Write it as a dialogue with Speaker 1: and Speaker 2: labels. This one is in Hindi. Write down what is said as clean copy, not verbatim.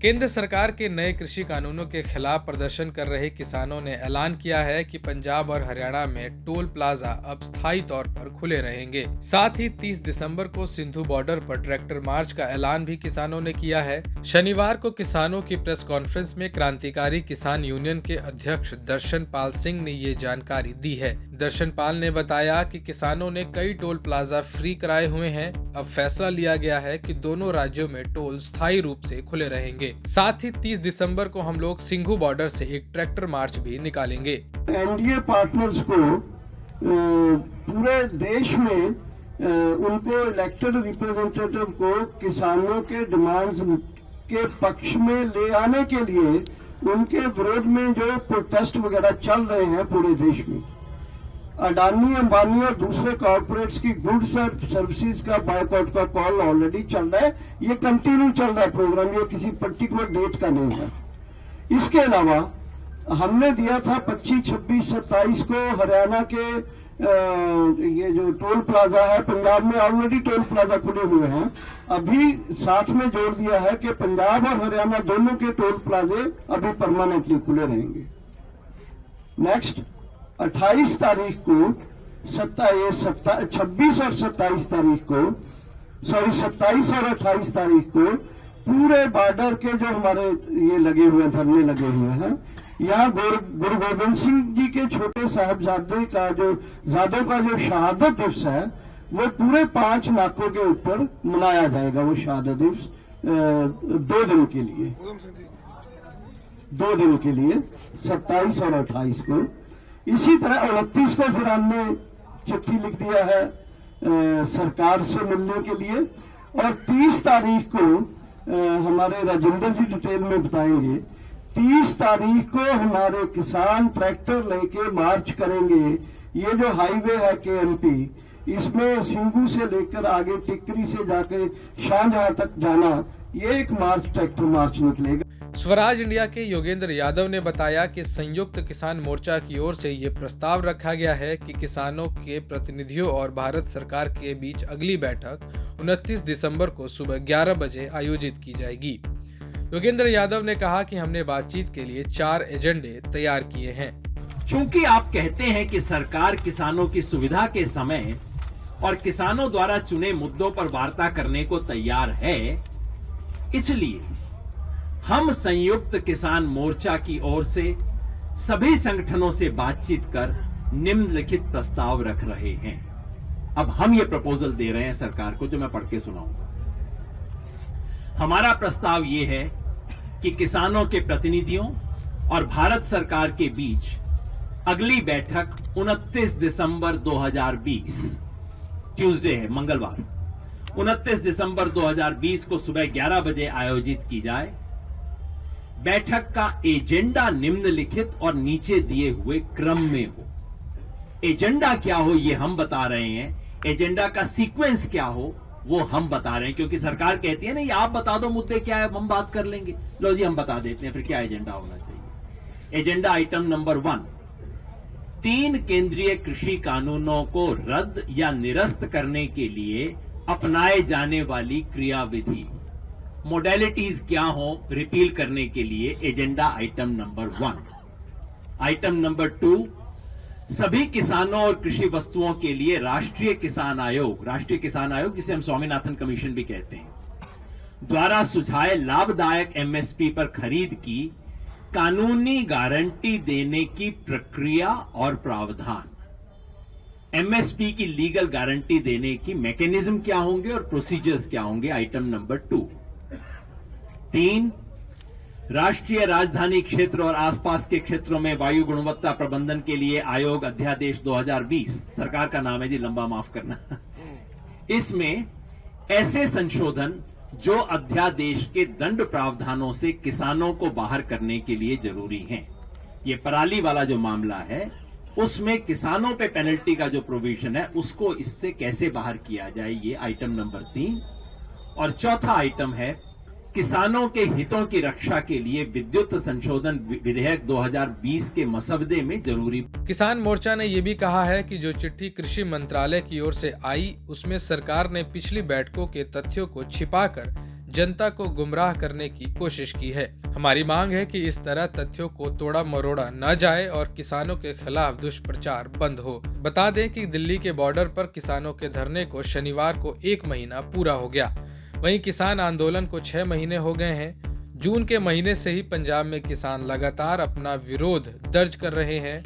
Speaker 1: केंद्र सरकार के नए कृषि कानूनों के खिलाफ प्रदर्शन कर रहे किसानों ने ऐलान किया है कि पंजाब और हरियाणा में टोल प्लाजा अब स्थायी तौर पर खुले रहेंगे। साथ ही 30 दिसंबर को सिंधु बॉर्डर पर ट्रैक्टर मार्च का ऐलान भी किसानों ने किया है। शनिवार को किसानों की प्रेस कॉन्फ्रेंस में क्रांतिकारी किसान यूनियन के अध्यक्ष दर्शन पाल सिंह ने ये जानकारी दी है। दर्शन पाल ने बताया कि किसानों ने कई टोल प्लाजा फ्री कराए हुए हैं। अब फैसला लिया गया है कि दोनों राज्यों में टोल स्थायी रूप से खुले रहेंगे। साथ ही 30 दिसंबर को हम लोग सिंघू बॉर्डर से एक ट्रैक्टर मार्च भी निकालेंगे।
Speaker 2: एनडीए पार्टनर्स को पूरे देश में उनको इलेक्टेड रिप्रेजेंटेटिव को किसानों के डिमांड्स के पक्ष में ले आने के लिए उनके विरोध में जो प्रोटेस्ट वगैरह चल रहे हैं पूरे देश में, अडानी, अंबानी और दूसरे कॉर्पोरेट्स की गुड्स और सर्विसेज का बायकॉट का कॉल ऑलरेडी चल रहा है। ये कंटिन्यू चल रहा है प्रोग्राम, ये किसी पर्टिकुलर डेट का नहीं है। इसके अलावा हमने दिया था 25, 26, 27 को हरियाणा के ये जो टोल प्लाजा है, पंजाब में ऑलरेडी टोल प्लाजा खुले हुए हैं, अभी साथ में जोड़ दिया है कि पंजाब और हरियाणा दोनों के टोल प्लाजे अभी परमानेंटली खुले रहेंगे। नेक्स्ट 28 तारीख को 26 और 27 तारीख को 27 और 28 तारीख को पूरे बॉर्डर के जो हमारे ये लगे हुए धरने लगे हुए हैं, यहाँ गुरु गोबिंद सिंह जी के छोटे साहबजादे का जो शहादत दिवस है, वो पूरे 5 नाकों के ऊपर मनाया जाएगा। वो शहादत दिवस 2 दिन के लिए 27 और 28 को। इसी तरह 29 को फिर हमने चिट्ठी लिख दिया है सरकार से मिलने के लिए, और 30 तारीख को हमारे राजेंद्र जी डिटेल में बताएंगे, 30 तारीख को हमारे किसान ट्रैक्टर लेके मार्च करेंगे। ये जो हाईवे है केएमपी, इसमें सिंघू से लेकर आगे टिकरी से जाके शाहजहां तक जाना, ये एक मार्च, ट्रैक्टर मार्च निकलेगा।
Speaker 1: स्वराज इंडिया के योगेंद्र यादव ने बताया कि संयुक्त किसान मोर्चा की ओर से ये प्रस्ताव रखा गया है कि किसानों के प्रतिनिधियों और भारत सरकार के बीच अगली बैठक 29 दिसंबर को सुबह 11 बजे आयोजित की जाएगी। योगेंद्र यादव ने कहा कि हमने बातचीत के लिए 4 एजेंडे तैयार किए हैं।
Speaker 3: चूंकि आप कहते हैं कि सरकार किसानों की सुविधा के समय और किसानों द्वारा चुने मुद्दों पर वार्ता करने को तैयार है, इसलिए हम संयुक्त किसान मोर्चा की ओर से सभी संगठनों से बातचीत कर निम्नलिखित प्रस्ताव रख रहे हैं। अब हम ये प्रपोजल दे रहे हैं सरकार को, जो मैं पढ़ के सुनाऊंगा। हमारा प्रस्ताव ये है कि किसानों के प्रतिनिधियों और भारत सरकार के बीच अगली बैठक 29 दिसंबर 2020 ट्यूसडे है, मंगलवार, 29 दिसंबर 2020 को सुबह 11 बजे आयोजित की जाए। बैठक का एजेंडा निम्नलिखित और नीचे दिए हुए क्रम में हो। एजेंडा क्या हो ये हम बता रहे हैं, एजेंडा का सीक्वेंस क्या हो वो हम बता रहे हैं, क्योंकि सरकार कहती है ना, ये आप बता दो मुद्दे क्या है, हम बात कर लेंगे। लो जी, हम बता देते हैं फिर क्या एजेंडा होना चाहिए। एजेंडा आइटम नंबर 1, 3 केंद्रीय कृषि कानूनों को रद्द या निरस्त करने के लिए अपनाए जाने वाली क्रियाविधि, मोडेलिटीज क्या हो रिपील करने के लिए, agenda item number 1। Item number 2, सभी किसानों और कृषि वस्तुओं के लिए राष्ट्रीय किसान आयोग जिसे हम स्वामीनाथन कमीशन भी कहते हैं, द्वारा सुझाए लाभदायक एमएसपी पर खरीद की कानूनी गारंटी देने की प्रक्रिया और प्रावधान। एमएसपी की लीगल गारंटी देने की मैकेनिज्म क्या होंगे और प्रोसीजर्स क्या होंगे, आइटम नंबर 2। 3, राष्ट्रीय राजधानी क्षेत्र और आसपास के क्षेत्रों में वायु गुणवत्ता प्रबंधन के लिए आयोग अध्यादेश 2020, सरकार का नाम है जी, लंबा माफ करना। इसमें ऐसे संशोधन जो अध्यादेश के दंड प्रावधानों से किसानों को बाहर करने के लिए जरूरी हैं। ये पराली वाला जो मामला है, उसमें किसानों पे पेनल्टी का जो प्रोविजन है, उसको इससे कैसे बाहर किया जाए, ये आइटम नंबर 3। और चौथा आइटम है किसानों के हितों की रक्षा के लिए विद्युत संशोधन विधेयक 2020 के मसौदे में जरूरी।
Speaker 1: किसान मोर्चा ने ये भी कहा है कि जो चिट्ठी कृषि मंत्रालय की ओर से आई उसमें सरकार ने पिछली बैठकों के तथ्यों को छिपाकर जनता को गुमराह करने की कोशिश की है। हमारी मांग है कि इस तरह तथ्यों को तोड़ा मरोड़ा न जाए और किसानों के खिलाफ दुष्प्रचार बंद हो। बता दें कि दिल्ली के बॉर्डर पर किसानों के धरने को शनिवार को 1 महीना पूरा हो गया। वहीं किसान आंदोलन को 6 महीने हो गए हैं। जून के महीने से ही पंजाब में किसान लगातार अपना विरोध दर्ज कर रहे हैं।